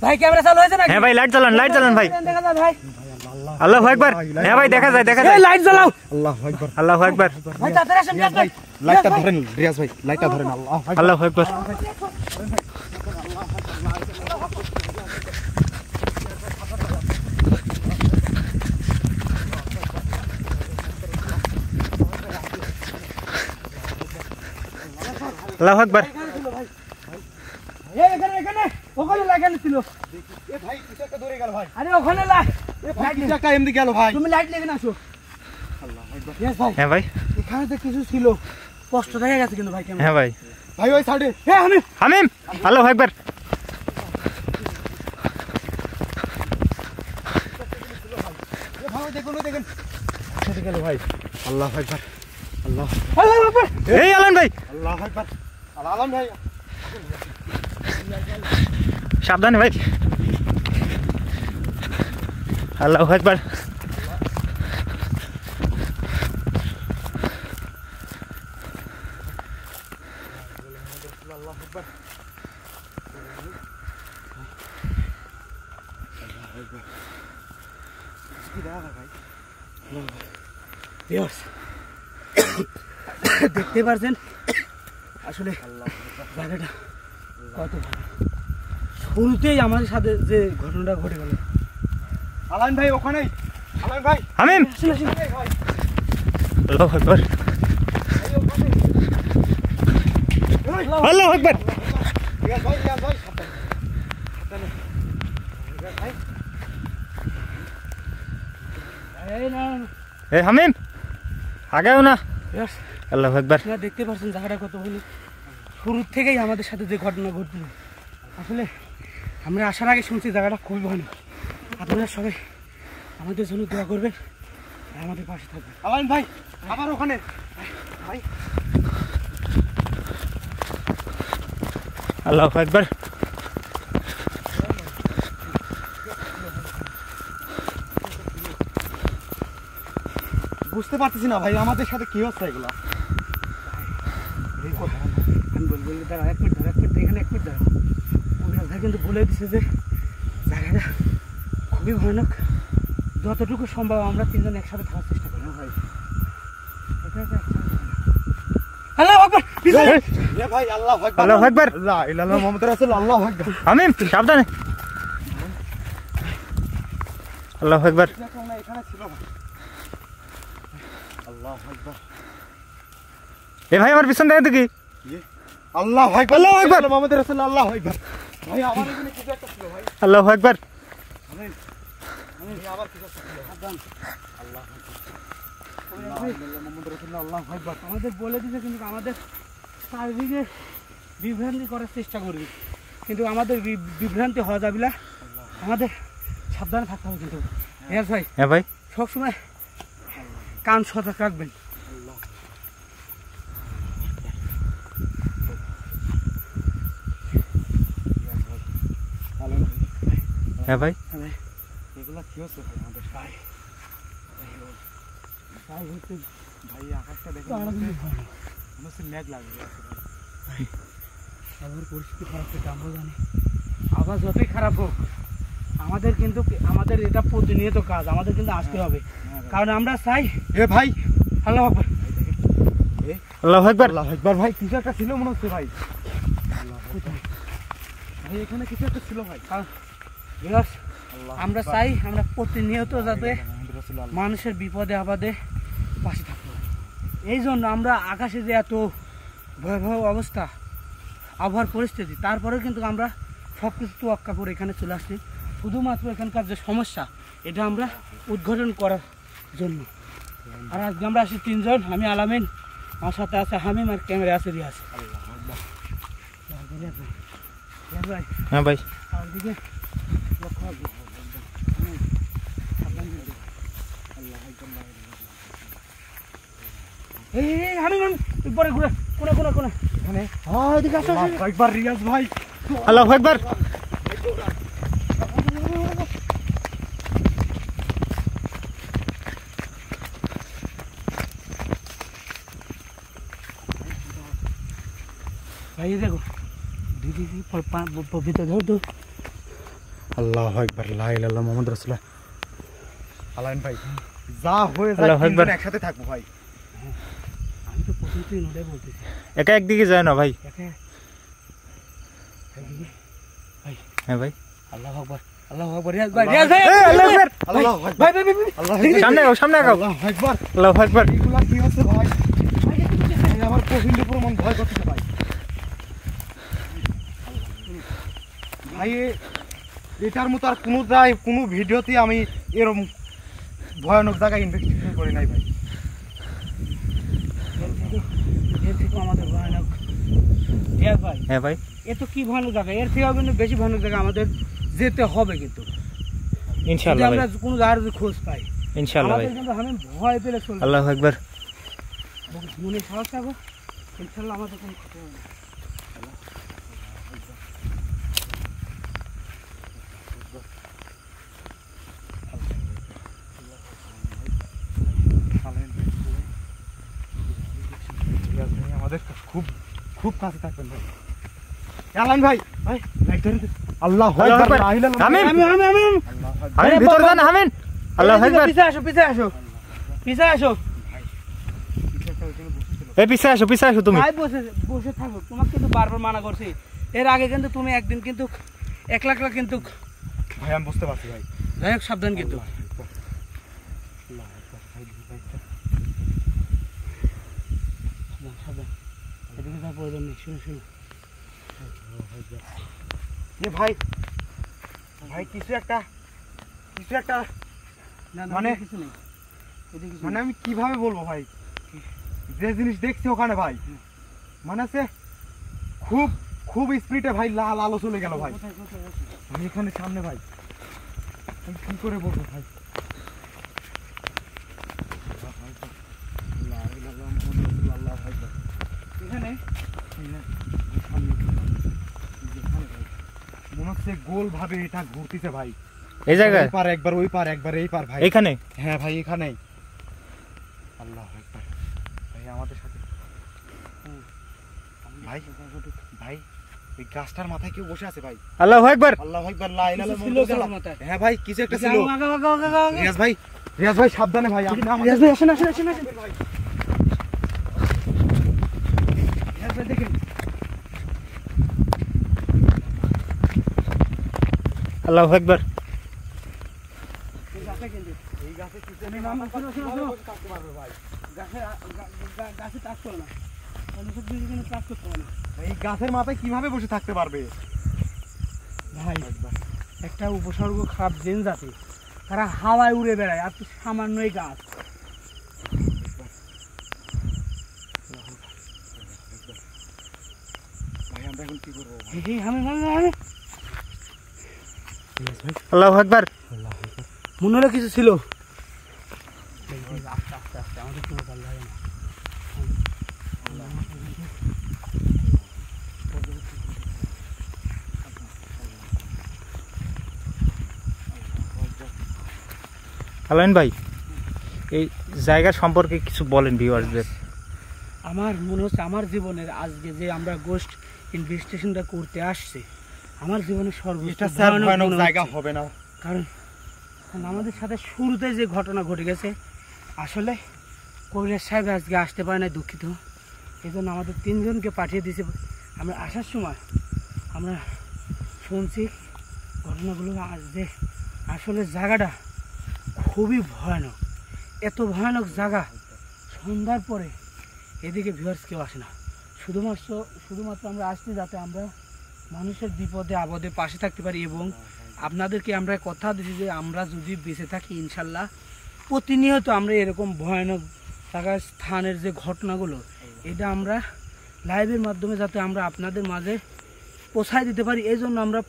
ভাই ক্যামেরা চালু হয়েছে নাকি? হ্যাঁ ভাই লাইট চালান ভাই। দেখা যায় ভাই। আল্লাহু আকবার। হ্যাঁ ভাই দেখা যায় এই লাইট জ্বালাও। আল্লাহু আকবার। ভাই তাড়াতাড়ি আসেন রিয়াজ ভাই। লাইটটা ধরেন রিয়াজ ভাই, লাইটটা ধরেন। আল্লাহু আকবার। আল্লাহু আকবার। এই এখানে ওখানে লাগানো ছিল। এ ভাই কিছু একটা ধরে গেল ভাই। আরে ওখানে লাগ। এ ভাই কিছু একটা এমনি গেল ভাই। তুমি লাইট লেগে আসো। আল্লাহু আকবার। ইয়েস ভাই। হ্যাঁ ভাই। এখানে তো কিছু ছিল। স্পষ্ট দেখা গেছে কিন্তু ভাই ক্যামেরা। হ্যাঁ ভাই। ভাই ওই সাইডে। হ্যাঁ হামিম আল্লাহু আকবার। এ ভাই দেখুন সেটা গেল ভাই। আল্লাহু আকবার। আল্লাহু আকবার। এই আলান ভাই আল্লাহু আকবার। আলাম ভাই। সাবধানে ভাই। আল্লাহু আকবার। দেখতে পারছেন আসলে জায়গাটা কত ভালো। শুরুতেই আমাদের সাথে যে ঘটনাটা ঘটে গেল। আলান ভাই ওখানেই। আলান ভাই। হামিম আল্লাহু আকবার। আল্লাহু আকবার। রিয়াজ ভাই সাবধানে। এই না এই হামিম আগেও না। ইয়েস আল্লাহু আকবার। আপনারা দেখতে পাচ্ছেন জায়গাটা কত ভালো। শুরু থেকেই আমাদের সাথে যে ঘটনা ঘটল আসলে আমরা আসার আগে শুনছি জায়গাটা খুবই ভালো। আপনারা সবাই আমাদের জন্য দোয়া করবেন আর আমাদের পাশে থাকবেন। আলান ভাই আবার ওখানে। ভাই আল্লাহু আকবার। বুঝতে পারতেছি না ভাই আমাদের সাথে কি হচ্ছে এগুলা। আমি বলবো দাঁড়া এক মিনিট এখানে এক মিনিট দাঁড়া। ওনার ভাই কিন্তু বলে দিছে যে জায়গাটা খুবই ভয়ানক। যতটুকু সম্ভব আমরা তিনজন একসাথে থাকার চেষ্টা করি। ভাই আল্লাহু আকবার। এ ভাই আল্লাহু আকবার। আল্লাহু আকবার। লা ইলাহা ইল্লাল্লাহ মুহাম্মাদুর রাসূলুল্লাহ। আল্লাহু আকবার। হামিম সাবধানে। আল্লাহু আকবার। এখানে ছিল ভাই। আল্লাহু আকবার। এ ভাই আমার পিছন দেখেন তো কি? আল্লাহু আকবার। আল্লাহু আকবার। মুহাম্মাদুর রাসূলুল্লাহ। আল্লাহু আকবার। ভাই আমার এখানে কিছু একটা ছিল ভাই। আল্লাহু আকবার। আমি আবার কিছু একটা ছিল। আল্লাহু আকবার। আমাদের বলে দিছে কিন্তু আমাদের চারদিকে বিভ্রান্তি করার চেষ্টা করবি, কিন্তু আমাদের বিভ্রান্তি হওয়া যাবে না। আমাদের সাবধানে থাকতে হবে কিন্তু। হ্যাঁ ভাই। হ্যাঁ ভাই। সবসময় কান সতর্ক রাখবেন। হ্যাঁ ভাই। এগুলা কি হচ্ছে ভাই আমাদের ভাই? ভাই আকাশটা দেখে মনে হচ্ছে মেঘ লাগবে। আবার পরিস্থিতি খারাপ থেকে আমরা জানি। আবার যতই খারাপ হোক আমাদের কিন্তু আমাদের এটা প্রতিনিয়ত কাজ, আমাদের কিন্তু আসতে হবে, কারণ আমরা চাই। এ ভাই আল্লাহু আকবার। আল্লাহু আকবার। আল্লাহু আকবার। ভাই কিছু একটা ছিল মনে হচ্ছে ভাই। ভাই এখানে কিছু একটা ছিল ভাই। আমরা চাই আমরা প্রতিনিয়ত যাতে মানুষের বিপদে আপদে পাশে থাকতে পারি। এই জন্য আমরা আকাশে যে এত ভয়াবহ অবস্থা, আবহাওয়ার পরিস্থিতি, তারপরেও কিন্তু আমরা সব কিছু তোয়াক্কা করে এখানে চলে আসছি শুধুমাত্র এখানকার যে সমস্যা এটা আমরা উদ্ঘাটন করার জন্য। আর আজকে আমরা আসি তিনজন, আমি আলামিন, আমার সাথে আছে হামিম, আর ক্যামেরা আছে রিয়াজ। হ্যাঁ ভাই। চারদিকে লক্ষ্য রাখবো। এই হামিম পরে ঘুরে কোনে কোনে কোনে এখানে এদিকে আসো। একবার রিয়াজ ভাই। আল্লাহু আকবার। ভাই দেখো দিদি পবিত্র ধর তো আল্লাহু আকবার, লা ইলাহা ইল্লাল্লাহ মুহাম্মাদুর রাসূলুল্লাহ। আলাইন ভাই, যা হয়ে যায় আল্লাহু আকবার। তিনজন একসাথে থাকবো ভাই। আমি তো প্রথম তুই নোটাই বলতেছি একা একদিকে যায় না ভাই। একে হ্যাঁ ভাই, আল্লাহু আকবার, আল্লাহু আকবার। রিয়াজ ভাই, রিয়াজ ভাই, এই আল্লাহু আকবার, আল্লাহু আকবার, ভাই ভাই ভাই ভাই। আল্লাহু আকবার, সামনে আগাও, সামনে আগাও। আল্লাহু আকবার। আল্লাহু আকবার। এগুলা কি হচ্ছে ভাই? ভাই, আমার প্রচন্ড পরিমাণ ভয় করতেছে ভাই। ভাই এটার মতো আর কোনো ভিডিওতে আমি এরকম ভয়ানক জায়গায় ইনভেস্টিগেশন করি নাই ভাই। এর থেকেও আমাদের ভয়ানক। রিয়াজ ভাই, হ্যাঁ ভাই, এ তো কি ভয়ানক জায়গা, এর থেকেও কিন্তু বেশি ভয়ানক জায়গা আমাদের যেতে হবে কিন্তু। যদি ইনশাআল্লাহ আমরা ভাই, কোনো জায়গার যদি খোঁজ পাই, ইনশাআল্লাহ ভাই। আমাদের কিন্তু আমি ভয় পেলে চলবে না। আল্লাহু আকবার। মনে সাহস থাকো, ইনশাল্লাহ আমাদের কোনো ক্ষতি হবে না। আমাদের খুব খুব কাছে থাকবেন ভাই। আলাইন ভাই, ভাই লাইট ধরে দে। আল্লাহু আল্লাহু আকবার, আকবার। লা ইলাহা আমিন। ইল্লাল্লাহ। আমি আল্লাহু আকবার। হামিন, ভিতরে যান হামিন। আল্লাহু আকবার। পিছে আসো, পিছে আসো, পিছে আসো। এই পিছে আসো, পিছে আসো তুমি। ভাই বসে বসে থাকো, তোমাকে কিন্তু বারবার মানা করছি। এর আগে কিন্তু তুমি একদিন কিন্তু একলা কিন্তু ভাই আমি বুঝতে পারছি ভাই। যাই হোক, সাবধান কিন্তু। সাবধান, এদিকে যাওয়ার প্রয়োজন নেই। শুনো শুনো, এ ভাই, ভাই কিছু একটা না না, মানে- এদিকে কিছু নেই, এদিকে কিছু মানে নেই। আমি কিভাবে বলবো ভাই, যে জিনিস দেখছি ওখানে ভাই, মানে আছে খুব খুব স্পিডে ভাই লাল আলো চলে গেল ভাই। কোথায়, কোথায়, কোথায়? আমি এখানে সামনে ভাই, আমি কি করে বলবো ভাই? এখানে মনে হচ্ছে গোল ভাবে এটা ঘুরতেছে ভাই। এই জায়গায় এই পার একবার, ওই পার একবার, এই পার ভাই। এইখানে। হ্যাঁ ভাই এখানেই। আল্লাহু আকবার। ভাই আমাদের সাথে ভাই, ভাই এই গাছটার মাথায় কেউ বসে আছে ভাই। আল্লাহু আকবার। আল্লাহু আকবার, লা ইলাহা কিছু ছিল ইল্লাল্লাহ। গাছের মাথায়। হ্যাঁ ভাই কিছু একটা ছিল। আগা, আগা, আগা, আগা, আগা। রিয়াজ ভাই সাবধানে ভাই। আপনি আমাদের রিয়াজ ভাই, আসেন, আসেন, আসেন, আসেন। রিয়াজ ভাই, দেখেন। আল্লাহু আকবার। এই গাছে কিন্তু, এই গাছে কিছু আমি নাম শুনো, শুনো, শুনো। থাকতে পারবে ভাই। গাছে টাচ করে না, মানুষের দিকে কিন্তু টাচ করতে হবে না। এই গাছের মাথায় কিভাবে বসে থাকতে পারবে? ভাই, একটা উপসর্গ খারাপ জেন জাতি, তারা হাওয়ায় উড়ে বেড়ায়, আর তো সামান্যই গাছ। ভাই আমরা এখন কি করবো ভাই? আমি আল্লাহু আকবার। মনে হলো কিছু ছিল। আস্তে আস্তে আস্তে, আমাদের কোনো ভালো লাগে না। আলাইন ভাই, এই জায়গা সম্পর্কে কিছু বলেন ভিউয়ার্সদের। আমার মনে হচ্ছে আমার জীবনের আজকে যে আমরা গোস্ট ইনভেস্টিগেশনটা করতে আসছি, আমার জীবনের সর্বোচ্চ এটা স্যার ভয়ানক ভয়ানক মনে জায়গা হচ্ছে। হবে না। কারণ আমাদের সাথে শুরুতে যে ঘটনা ঘটে গেছে, আসলে কৈলাস সাহেব আজকে আসতে পারে না, দুঃখিত। এই জন্য আমাদের তিনজনকে পাঠিয়ে দিয়েছে। আমরা আসার সময় আমরা শুনছি ঘটনাগুলো, যে আসলে জায়গাটা খুবই ভয়ানক। এত ভয়ানক জায়গা, সন্ধ্যার পরে এদিকে ভিউয়ার্স কেউ আসে না। শুধুমাত্র আমরা আসছি যাতে আমরা মানুষের বিপদে আপদে পাশে থাকতে পারি, এবং আপনাদেরকে আমরা কথা দিচ্ছি যে আমরা যদি বেঁচে থাকি ইনশাল্লাহ প্রতিনিয়ত আমরা এরকম ভয়ানক জায়গার স্থানের যে ঘটনাগুলো, এটা আমরা লাইভের মাধ্যমে যাতে আমরা আপনাদের মাঝে পৌঁছায় দিতে পারি, এই জন্য আমরা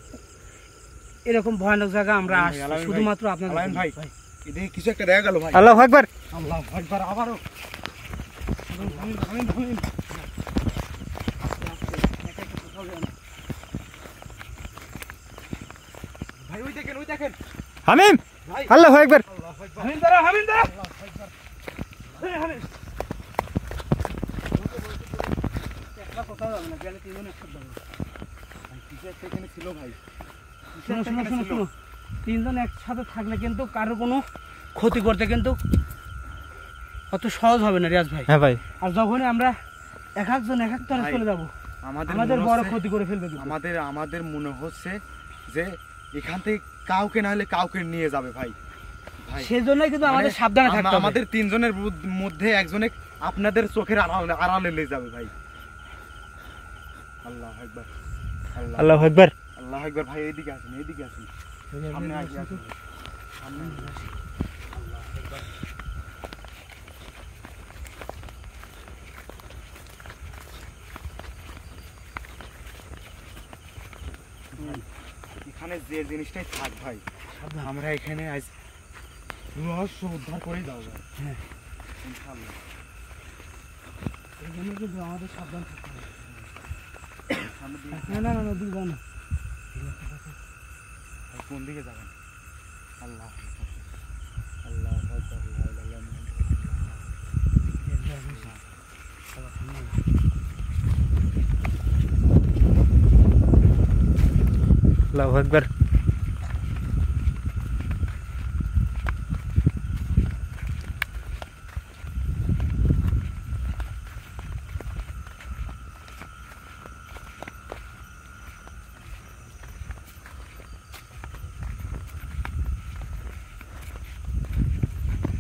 এরকম ভয়ানক জায়গা আমরা আসছি শুধুমাত্র আপনাদের আলাইন জন্য। ভাই, এদিকে কিছু একটা দেখা গেল ভাই। আল্লাহু আকবার। আল্লাহু আকবার, আবারও ভাই ওই দেখেন, ওই দেখেন হামিম। ভাই। আল্লাহু আকবার। আল্লাহু আকবার, হামিম দাঁড়া, হামিম দাঁড়া। আল্লাহু আকবার। এই হামিম। একলা কোথাও যাবে না, গেলে তিনজন একসাথে যাবে। ভাই কিছু একটা এখানে ছিল ভাই। শোনো শোনো শোনো শোনো, তিনজন একসাথে থাকলে কিন্তু কারো কোনো ক্ষতি করতে কিন্তু অত সহজ হবে না রিয়াজ ভাই। হ্যাঁ ভাই, আর যখনই আমরা এক একজন এক এক তরে ভাই, চলে যাবো আমাদের আমাদের মনে বড় হচ্ছে- ক্ষতি করে ফেলবে কিন্তু। আমাদের মনে হচ্ছে যে এখান থেকে কাউকে না হলে কাউকে নিয়ে যাবে ভাই। ভাই সেই জন্যই কিন্তু আমাদের মানে সাবধানে থাকতে হবে। আমাদের তিনজনের মধ্যে একজনে আপনাদের চোখের আড়ালে নিয়ে যাবে ভাই। আল্লাহ আকবার, আল্লাহু আকবার। আল্লাহ আকবার। ভাই এইদিকে আসেন, এইদিকে আসেন, সামনে আসেন, সামনে আসেন। আল্লাহ আকবার। এখানে যে জিনিসটাই থাক ভাই, সাবধান। আমরা এখানে আজ রহস্য উদ্ধার করেই যাবো ভাই। হ্যাঁ, ইনশাআল্লাহ। এই জন্য কিন্তু আমাদের সাবধান থাকতে হবে। সামনে দিকে না না না না, দিক যাও না। ভাই, কোন দিকে যাবেন? আল্লাহ আকবার, আল্লাহ আকবার, লা ইলাহা ইল্লাল্লাহ। আল্লাহু আকবার।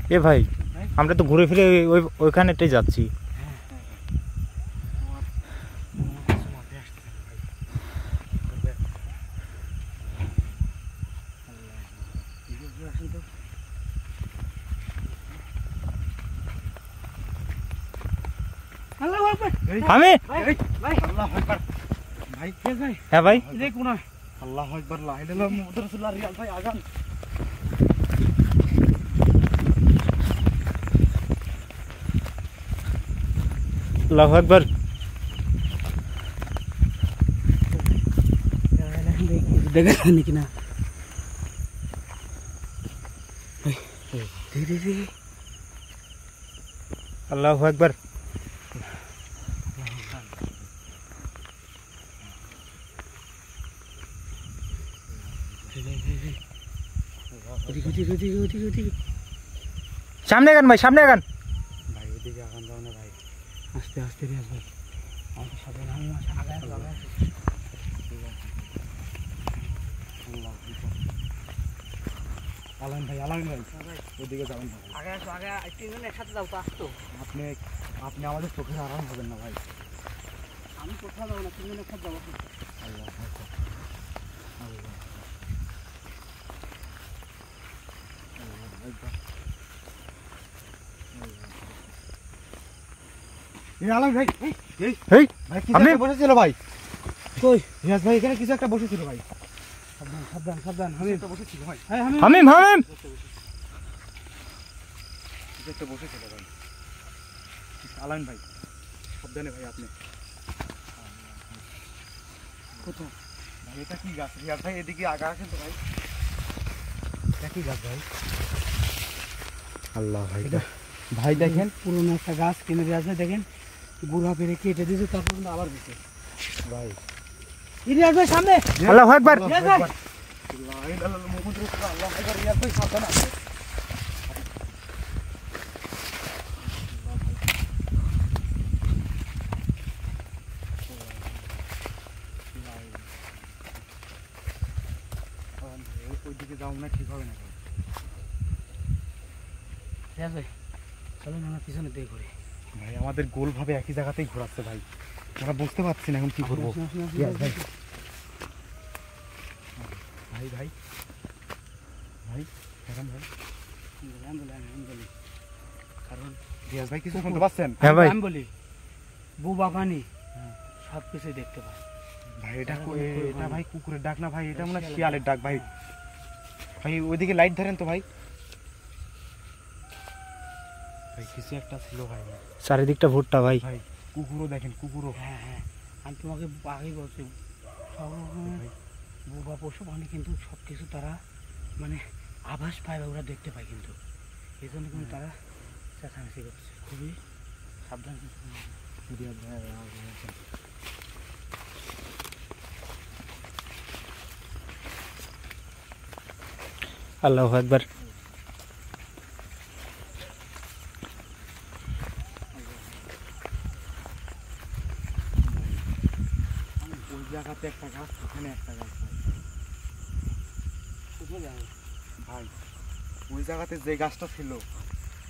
এ ভাই, আমরা তো ঘুরে ফিরে ওইখানেটাই যাচ্ছি। আল্লাহু আকবার। আমি ভাই ভাই আল্লাহু আকবার। ভাই, রিয়াজ ভাই, হ্যাঁ ভাই, এই কোনায়। আল্লাহু আকবার, লা ইলাহা ইল্লাল্লাহ মুহাম্মাদুর রাসূলুল্লাহ। রিয়াজ ভাই আগান। আল্লাহু আকবার। দেখা যায় নাকি না? ধীরে ধীরে। আল্লাহু আকবার। ওদিকে ওদিকে ওদিকে ওদিকে ওদিকে। সামনে গান ভাই, সামনে গান। ভাই এদিকে আগান দাও না ভাই। আস্তে আস্তে রিয়াজ ভাই, আমাদের সাথে আমি আগে আসবো, আগে আসবো। আল্লাহু আকবার। আলামিন ভাই, আলামিন ভাই, ওদিকে যাবেন না ভাই। আগে আসো, আগে তিনজন একসাথে যাও তো, আসতো। আপনি আপনি আমাদের চোখের আড়াল হবেন না ভাই। আমি কোথাও যাবো না, তিনজন একসাথে যাবো। আল্লাহু আকবার, আল্লাহু আকবার। আলামিন ভাই, এই এই ভাই কিছু আপনি- একটা বসেছিল ভাই। কই? রিয়াজ ভাই এখানে কিছু একটা বসেছিল ভাই। সাবধান সাবধান সাবধান। কিছু একটা বসেছিল ভাই। হ্যাঁ আমি হামিম, হামিম। কিছু একটা বসেছিল ভাই। আলামিন ভাই, সাবধানে ভাই আপনি। কোথায়? ভাই এটা কি গাছ? রিয়াজ ভাই এদিকে আগা আসেন তো ভাই। এটা কি গাছ ভাই? আল্লাহ ভাই, ভাই দেখেন পুরোনো একটা গাছ কিনে রিয়াজ ভাই দেখেন, গুড়া পেরে কেটে দিয়েছে, তারপর কিন্তু আবার দিচ্ছে। ভাই। রিয়াজ ভাই সামনে। আল্লাহু আকবার। রিয়াজ ভাই। লা ইলাহা ইল্লাল্লাহ মুহাম্মাদুর রাসূলুল্লাহ। আল্লাহু আকবার। রিয়াজ ভাই সাবধানে আসেন। ওইদিকে যাও না, ঠিক হবে না ভাই। রিয়াজ ভাই চলো না, আমরা পিছনে দিয়ে ঘুরি। ভাই আমাদের গোল ভাবে একই জায়গাতেই ঘোরাচ্ছে ভাই, আমরা বুঝতে পারছি না এখন কি করবো। আসুন, আসুন, আসুন, রিয়াজ ভাই, আসুন। ভাই ভাই ভাই এখন ভাই, আমি বলি, কারণ রিয়াজ ভাই কিছু শুনতে পাচ্ছেন? হ্যাঁ ভাই, আমি বলি বউ বাগানি সব কিছুই দেখতে পায়। ভাই এটা এটা ভাই কুকুরের ডাক না ভাই, এটা মনে হয় শিয়ালের ডাক ভাই। ভাই ওইদিকে লাইট ধরেন তো ভাই। ভাই কিছু একটা ছিল ভাই। চারিদিকটা ভুট্টা ভাই। ভাই কুকুরও দেখেন, কুকুরও। হ্যাঁ হ্যাঁ, আমি তোমাকে আগেই বলছি, সব রকমের বউ বা পশু প্রাণী কিন্তু সব কিছু তারা মানে আভাস পায় বা ওরা দেখতে পায়, কিন্তু এই জন্য কিন্তু তারা চেঁচামেচি করছে। খুবই সাবধান। রিয়াজ ভাই আল্লাহু আকবার। ওই জায়গাতে একটা গাছ, ওখানে একটা গাছ ভাই। ওই জায়গাতে যে গাছটা ছিল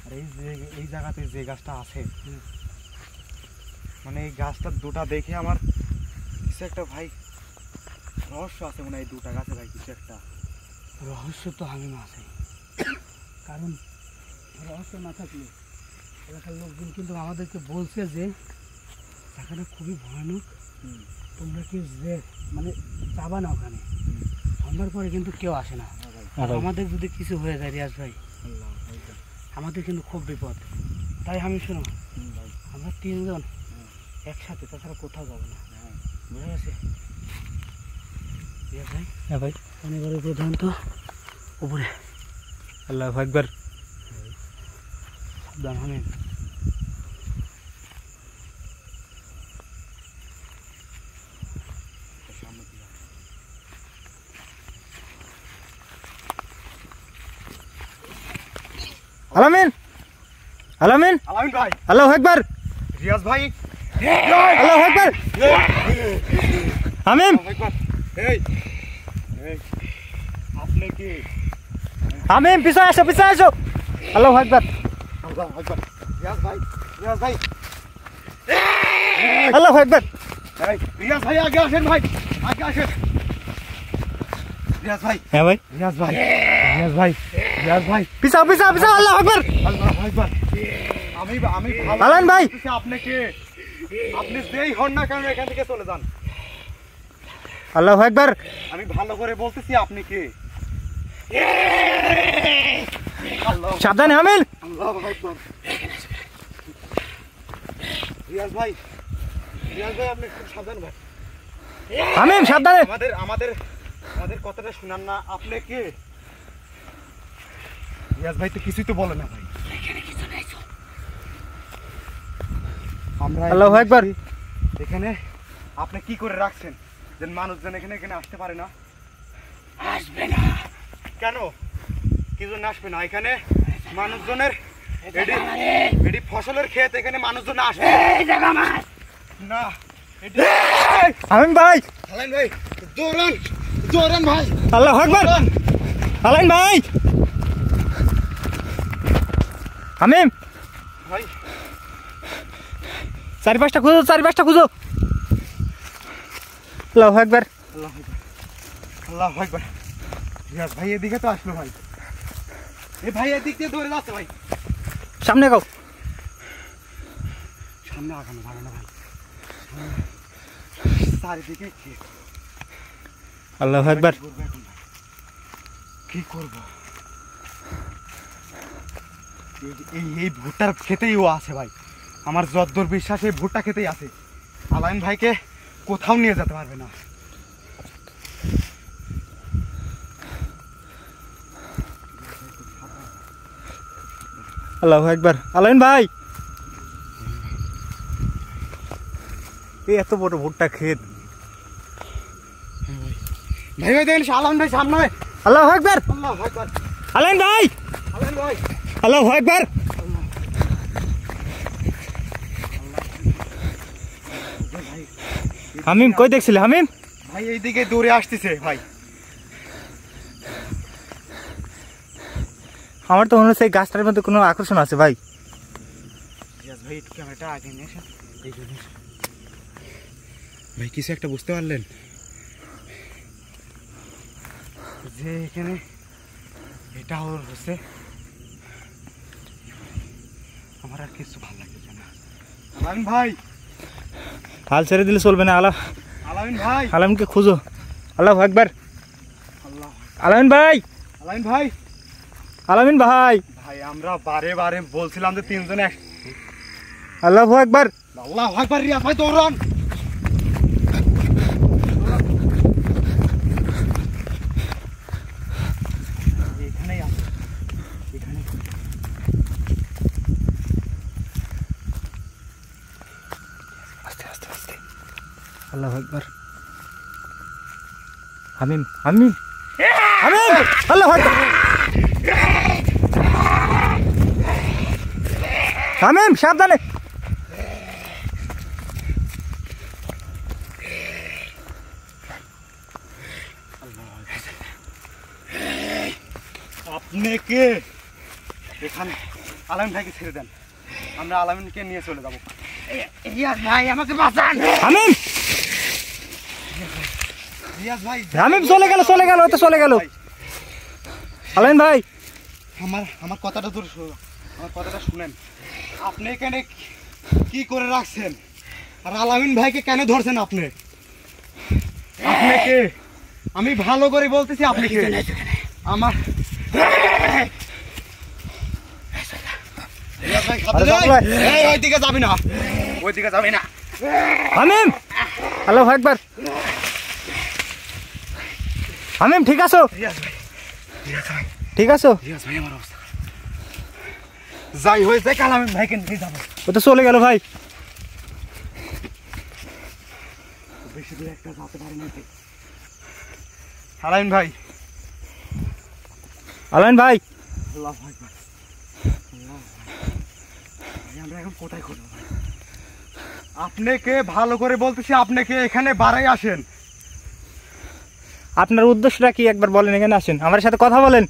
আর এই জায়গাতে যে গাছটা আছে, মানে এই গাছটা দুটা দেখে আমার কিছু একটা ভাই রহস্য আছে মনে হয়। এই দুটা গাছে ভাই কিছু একটা রহস্য তো আমি আছে, কারণ রহস্য না থাকলে এলাকার লোকজন কিন্তু আমাদেরকে বলছে যে জায়গাটা খুবই ভয়ানক, তোমরা কি যে মানে যাবা না ওখানে, সন্ধ্যার পরে কিন্তু কেউ আসে না। আর আমাদের যদি কিছু হয়ে যায় রিয়াজ ভাই, আমাদের কিন্তু খুব বিপদ। তাই আমি শোনো, আমরা তিনজন একসাথে, তাছাড়া কোথাও যাবো না, বুঝে গেছে রিয়াজ ভাই? হ্যাঁ ভাই। শনিবার প্রধান তো উপরে। আল্লাহু আকবার। সাবধান হামিম। আলামিন, আলামিন, আলামিন ভাই, আল্লাহু আকবার, রিয়াজ ভাই, আল্লাহু আকবার। হামিম, এই এই আপনি কি? হামিম পিছনে আসো, পিছনে আসো। আল্লাহু আকবার, আল্লাহু আকবার। রিয়াজ ভাই, রিয়াজ ভাই, আল্লাহু আকবার। এই রিয়াজ ভাই আগে আসেন ভাই, আগে আসেন। রিয়াজ ভাই, হ্যাঁ ভাই। রিয়াজ ভাই, রিয়াজ ভাই, রিয়াজ ভাই, পিছাও, পিছাও, পিছাও। আল্লাহু আকবার। আল্লাহু আকবার। আমি ভালো আলামিন ভাই, বলতেছি, আপনি কে? আপনি যেই হন না কেন এখান থেকে চলে যান। আল্লাহু আকবার। আমি ভালো করে বলতেছি, আপনি কে? আল্লাহ, সাবধানে হামিম। আল্লাহু আকবার। রিয়াজ ভাই, রিয়াজ ভাই, আপনি খুব সাবধান ভাই। হামিম সাবধানে। আমাদের আমাদের আমাদের কথাটা শুনান না, আপনি কে? রিয়াজ ভাই তো কিছুই তো বলে না ভাই। আমরা আল্লাহু আকবার। এখানে আপনি কি করে রাখছেন যে মানুষজন এখানে এখানে আসতে পারে না? আসবে না কেন? কি জন্য আসবে না? এখানে মানুষজনের এটি ফসলের ক্ষেত, এখানে মানুষজন আসবে না। হামিম ভাই, আলাইন ভাই, দৌড়ান, দৌড়ান ভাই। আল্লাহু আকবার। আলাইন ভাই, হামিম ভাই, চারিপাশটা খুঁজো, চারিপাশটা খুঁজো। আল্লাহু আকবার। আল্লাহু আকবার, আল্লাহু আকবার। রিয়াজ ভাই এদিকে তো আসলো ভাই। এ ভাই এদিক দিয়ে দৌড়ে যাচ্ছে ভাই। সামনে গাও। সামনে আগানো ভালো না ভাই, চারিদিকে ক্ষেত। আল্লাহু আকবার। কি করবো এখন ভাই? কি করবো? এই ভুট্টার খেতেই ও আছে ভাই। আমার যদ্দূর বিশ্বাস এই ভুট্টা খেতেই আছে। আলাইন ভাইকে কোথাও নিয়ে যেতে পারবে না। আল্লাহু আকবার। আলামিন ভাই, এই এত বড় ভুট্টা ক্ষেত। ভাই ভাই দেখেন, আলাইন ভাই সামনে। আল্লাহু আকবার। আল্লাহু আকবার। আলামিন ভাই, আলাইন ভাই, আল্লাহু আকবার। হামিম কই দেখছিলে হামিম? ভাই এইদিকে দৌড়ে আসতেছে ভাই। আমার তো মনে হচ্ছে এই গাছটার মধ্যে কোনো আকর্ষণ আছে ভাই। ভাই একটু ক্যামেরাটা আগে নিয়ে আসেন। ভাই কিছু একটা বুঝতে পারলেন যে এখানে এটা হচ্ছে? আমার আর কিছু ভালো লাগছে না। আলামিন ভাই, হাল ছেড়ে দিলে চলবে না। আলামিন ভাই, আলামিনকে খুঁজো। আল্লাহু আকবার। আল্লাহ, আলামিন ভাই, আলামিন ভাই, আলামিন ভাই, ভাই আমরা বারে বারে বলছিলাম যে তিনজনে আল্লাহু আকবার। আল্লাহু আকবার। রিয়াজ ভাই দৌড়ান। এখানেই আছে, এখানে। আস্তে আস্তে আস্তে। আল্লাহু আকবার। হামিম, হামিম, হামিম, আল্লাহু আকবার। শামীম সাবধানে। আপনি কে? এখানে আলামিন ভাইকে ছেড়ে দেন, আমরা আলামিনকে নিয়ে চলে যাবো। রিয়াজ ভাই আমাকে বাঁচান। শামীম রিয়াজ ভাই, শামীম চলে গেল ওই তো চলে গেল। আলামিন ভাই আমার কথাটা তো আমার কথাটা শুনেন। আপনি এখানে কি করে রাখছেন আর আলামিন ভাইকে কেন ধরছেন? আপনি কে? আমি ভালো করে বলতেছি, আপনি কে? আমার রিয়াজ ভাই, এই ওইদিকে যাবি না, ওইদিকে যাবি না। শামীম আল্লাহু আকবার। শামীম ঠিক আছো? রিয়াজ ভাই, ঠিক আছো? রিয়াজ ভাই আমার অবস্থা যাই হয়েছে, আলামিন ভাইকে নিয়ে যাবো। ও তো চলে গেল ভাই। বেশি দূর একটা যেতে পারি না। আলামিন ভাই, আলামিন ভাই আল্লাহু আকবার, আমরা এখন কোথায় করবো ভাই? আপনাকে ভালো করে বলতেছি, আপনাকে এখানে বাড়াই আসেন। আপনার উদ্দেশ্যটা কি একবার বলেন, এখানে আসেন আমার সাথে কথা বলেন।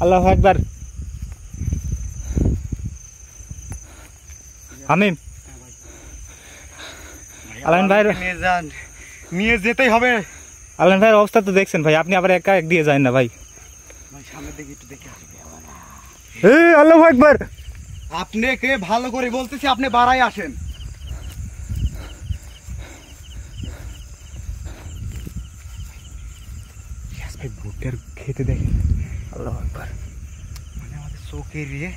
আল্লাহু আকবার। শামীম আলামিন ভাই নিয়ে যান, নিয়ে যেতেই হবে। আলামিন ভাইয়ের অবস্থা তো দেখছেন ভাই, আপনি আবার একা এক দিয়ে যায় না ভাই। ভাই সামনের দিকে একটু দেখে আসবে। আল্লাহু আকবার। আপনাকে ভালো করে বলতেছি, আপনি বাড়াই আসেন। ভাই ভুট্টার খেতে দেখেন। আল্লাহু আকবার। মানে আমাদের চোখে রিয়ে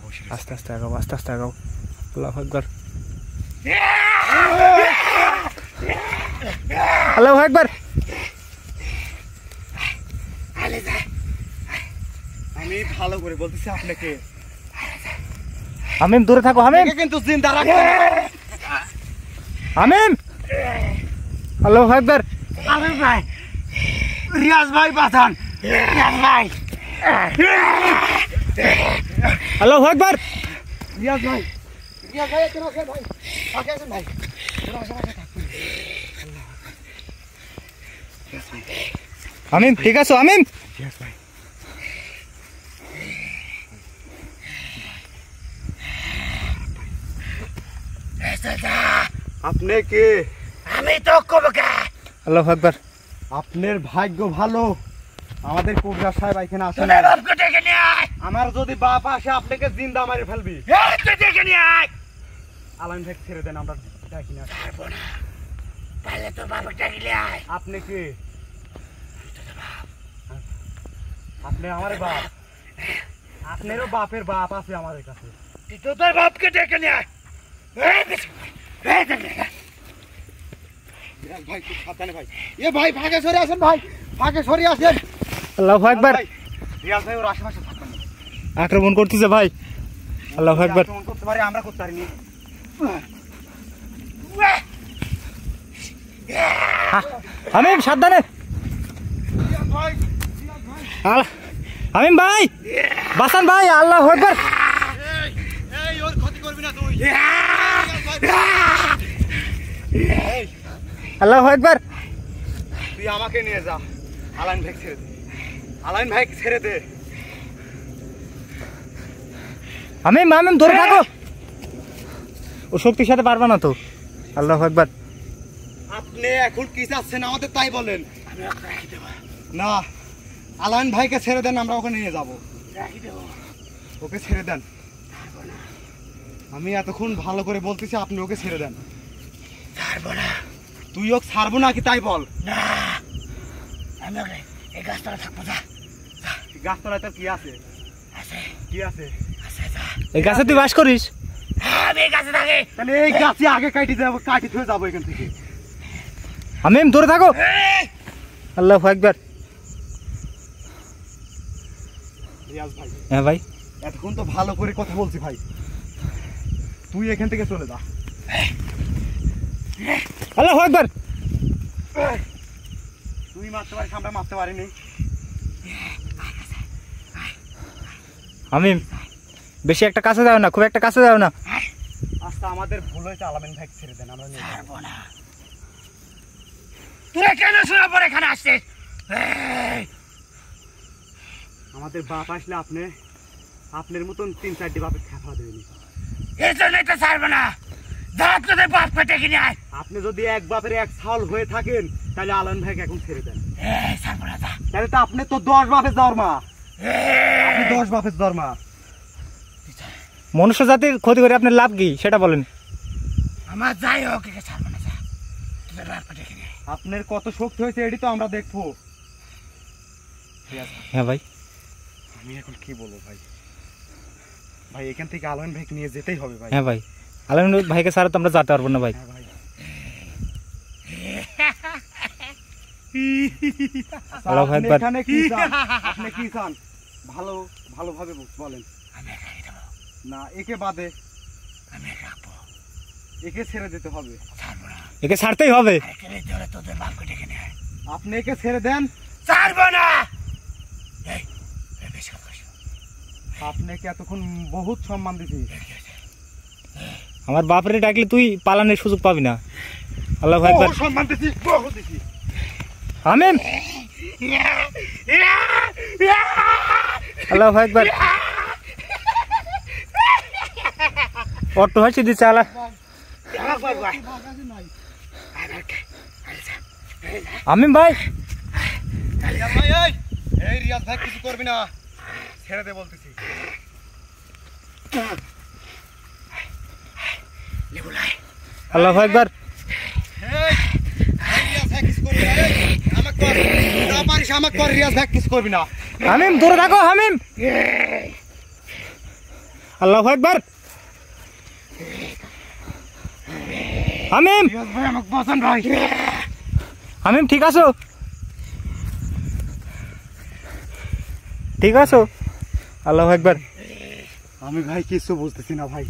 বসে গেছে। আস্তে আস্তে আগাও, আস্তে আস্তে আগাও। আল্লাহু আকবার, আল্লাহু আকবার। আমি ভালো করে বলতেছি আপনাকে, শামীম দূরে থাকো। শামীম কিন্তু জিন্দা রাখবেন। শামীম আল্লাহু আকবার। আলামিন ভাই, রিয়াজ ভাই বাঁচান। রিয়াজ ভাই, আল্লাহু আকবার। রিয়াজ ভাই, রিয়াজ ভাই এখানে আসেন ভাই, আগে আসেন ভাই। শামীম ঠিক আছো? শামীম রিয়াজ ভাই, আপনি কে? আমি তো কবকা। আল্লাহু আকবার। আপনার ভাগ্য ভালো, আমাদের কুবরা সাহেব এখানে আসেন। তোর বাপকে ডেকে নিয়ে আয়। আমার যদি বাপ আসে আপনাকে জিন্দা মারি ফেলবি। এই তুই ডেকে নিয়ে আয়। আলামিন ভাই ছেড়ে দেন, আমরা দেখি না। পারবো না, তাহলে তোর বাপকে ডেকে নিয়ে আয়। আপনি কে? আপনি আমার বাপ, আপনারও বাপের বাপ আছে আমাদের কাছে। তুই তো তোর বাপকে ডেকে নিয়ে আয়। এই বেশি এই ডেকে নিয়ে আয়। ভাই খুব সাবধানে ভাই। এ ভাই ফাঁকে সরে আসেন, ভাই ফাঁকে সরে আসেন। আল্লাহু আকবার। রিয়াজ ভাই ওর আশেপাশে থাকবেন না। আক্রমণ করতেছে ভাই। আল্লাহু আকবার। আক্রমণ করতে পারে, আমরা করতে পারিনি। শামীম সাবধানে। শামীম ভাই বাঁচান ভাই। আল্লাহু আকবার। এই ওর ক্ষতি করবি না তুই। আল্লাহু আকবার। তুই আমাকে নিয়ে যা, আলামিন ভাই ছেড়ে দে, আলামিন ভাই ছেড়ে দে। শামীম ধরে থাকো, ও শক্তির সাথে পারবা না তো। আল্লাহু আকবার। আপনি এখন কি চাচ্ছেন আমাদের তাই বলেন। না, আলামিন ভাইকে ছেড়ে দেন, আমরা ওখানে নিয়ে যাবো। ওকে ছেড়ে দেন। আমি এতক্ষণ ভালো করে বলতেছি, আপনি ওকে ছেড়ে দেন। ছাড়বো না। তুই ওকে ছাড়বো নাকি তাই বল। না, আমি ওকে এই গাছতলা থাকবো। যা গাছতলায় তোর কি আছে? আছে কি আছে? আছে যা। এই গাছে তুই বাস করিস? আমি এই গাছে থাকি। তাহলে এই গাছে আগে কাটি থয়ে যাবো এখান থেকে। শামীম ধরে থাকো। আল্লাহু আকবার। রিয়াজ ভাই, হ্যাঁ ভাই, এতক্ষণ তো ভালো করে কথা বলছি ভাই, তুই এখান থেকে চলে যা। আল্লাহু আকবার। তুই মারতে পারিস, আমরা মারতে পারিনি। শামীম বেশি একটা কাছে যাও না, খুব একটা কাছে যাও না। আচ্ছা আমাদের ভুল হয়েছে, আলামিন ভাই ছেড়ে দেন, আমরা নিয়ে যাবো। তোরা কেন শোনা পরে এখানে আসছিস? আমাদের বাপ আসলে আপনার মতন 3-4টি বাপের খেপা দেবেনি। এই জন্যই তো ছাড়বো না। যা তোদের বাপ পেটে কিনে আয়। আপনি যদি এক বাপের এক ছাল হয়ে থাকেন তাহলে আলামিন ভাইকে এখন ছেড়ে দেন। ছাড়বো না, যা। তাহলে তো আপনি তো 10 বাপের ধর্মা, আপনি 10 বাপের ধর্মা। মনুষ্য জাতির ক্ষতি করে আপনার লাভ কি সেটা বলেন। আমার যাই হোক, একে ছাড়বো না, যা। তোদের বাপ পেটে কিনে আয়। আপনার কত শক্তি হয়েছে এটি তো আমরা দেখবো। হ্যাঁ ভাই, আমি এখন কি বলবো ভাই? ভাই এখান থেকে আলামিন ভাইকে নিয়ে যেতেই হবে ভাই। হ্যাঁ ভাই, আলামিন ভাইকে ছাড়া তো আমরা যেতে পারবো না ভাই। হ্যাঁ ভাই। আল্লাহু আপনি আকবার। এখানে কি চান? আপনি কি চান? ভালোভাবে বলেন। আমি একা রেখে দেবো। না একে বাদে আমি একা রাখবো। একে ছেড়ে দিতে হবে। ছাড়বো না। একে ছাড়তেই হবে। একে রেখে হলে তোদের বাপ পেটে কিনে আয়। আপনি একে ছেড়ে দেন। ছাড়বো না। এই, বেশি কথা বলিস না। আপনাকে এতক্ষণ বহুত সম্মান দিছি। আমার বাপরে ডাকলে তুই পালানোর সুযোগ পাবি না। আল্লাহু আকবার। বহুত সম্মান দিছি, বহুত দিছি। আমিন। আল্লাহু আকবার। অটো হাসি দিচ্ছে আলা। আমিন ভাই, রিয়াজ ভাই, এই রিয়াজ ভাই কিছু করবি না, ছেড়ে দে বলতেছি। আল্লাহু আকবার। রিয়াজ ভাই কিছু করবি না, আমাকে কর, না পারিস আমাকে কর, রিয়াজ ভাই কিছু করবি না। হামিম দূরে থাকো, হামিম। আল্লাহু আকবার। হামিম, রিয়াজ ভাই আমাকে বাঁচান ভাই। হামিম ঠিক আছো? ঠিক আছো? আল্লাহু আকবার। আমি ভাই কিছু বুঝতেছি না ভাই।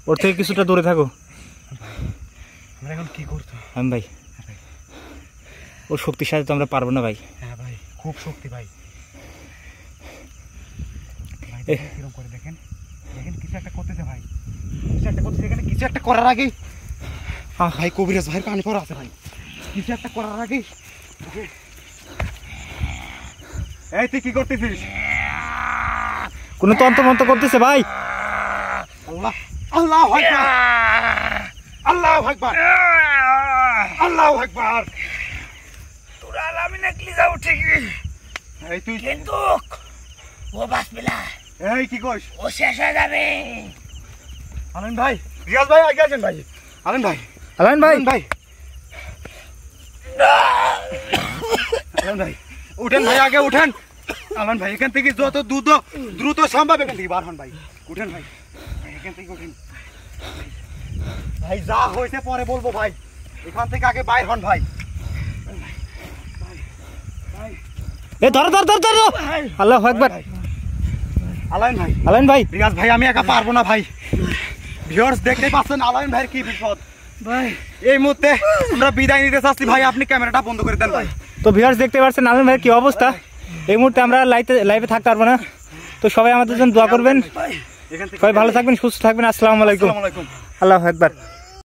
ওর থেকে কিছুটা দূরে থাকো। আমরা এখন কি করতে? হামিম ভাই, ওর শক্তির সাথে তো আমরা পারবো না ভাই। হ্যাঁ ভাই, খুব শক্তি ভাই। ভাই কিরকম করে দেখেন, দেখেন কিছু একটা করতেছে ভাই, কিছু একটা করতেছে। এখানে কিছু একটা করার আগেই ভাই কবিরাজ ভাইয়ের পানি পড়া আছে ভাই। কিছু একটা করার আগেই। এই তুই কি করতেছিস? কোনো তন্ত্রমন্ত্র করতেছে ভাই। আল্লাহ, আল্লাহু আকবার, আল্লাহু আকবার, আল্লাহু আকবার। তোরা আলামিন একলি যাও ঠিকই, এই তুই কিন্তু ও বাঁচবে না। এই কি কইস? ও শেষ হয়ে যাবে। আনন্দ ভাই, রিয়াজ ভাই আগে আসেন ভাই। আনন্দ ভাই, আলামিন ভাই, আনন্দ ভাই, আনন্দ ভাই উঠেন ভাই, আগে উঠেন। আনন্দ ভাই এখান থেকে যত দ্রুত সম্ভব এখান থেকে বার হন ভাই। উঠেন ভাই, এখান থেকে উঠেন ভাই। যা হয়েছে পরে বলবো ভাই, এখান থেকে আগে বাইর হন ভাই। এ ধরো ধরো ধরো ধরো। আল্লাহু আকবার। আলাইন ভাই, আলামিন ভাই, রিয়াজ ভাই আমি একা পারবো না ভাই। ভিউয়ার্স দেখতেই পাচ্ছেন আলাইন ভাইয়ের কি বিপদ ভাই। এই মুহূর্তে। আমরা বিদায় নিতে চাচ্ছি ভাই, আপনি ক্যামেরাটা বন্ধ করে দেন ভাই। তো ভিউয়ার্স দেখতে পাচ্ছেন আলামিন ভাইয়ের কি অবস্থা। এই মুহূর্তে আমরা লাইভে থাকতে পারবো না। তো সবাই আমাদের জন্য দোয়া করবেন। এখান থেকে সবাই ভালো থাকবেন, সুস্থ থাকবেন। আসসালামু আলাইকুম। আসসালামু আলাইকুম। আল্লাহু আকবার।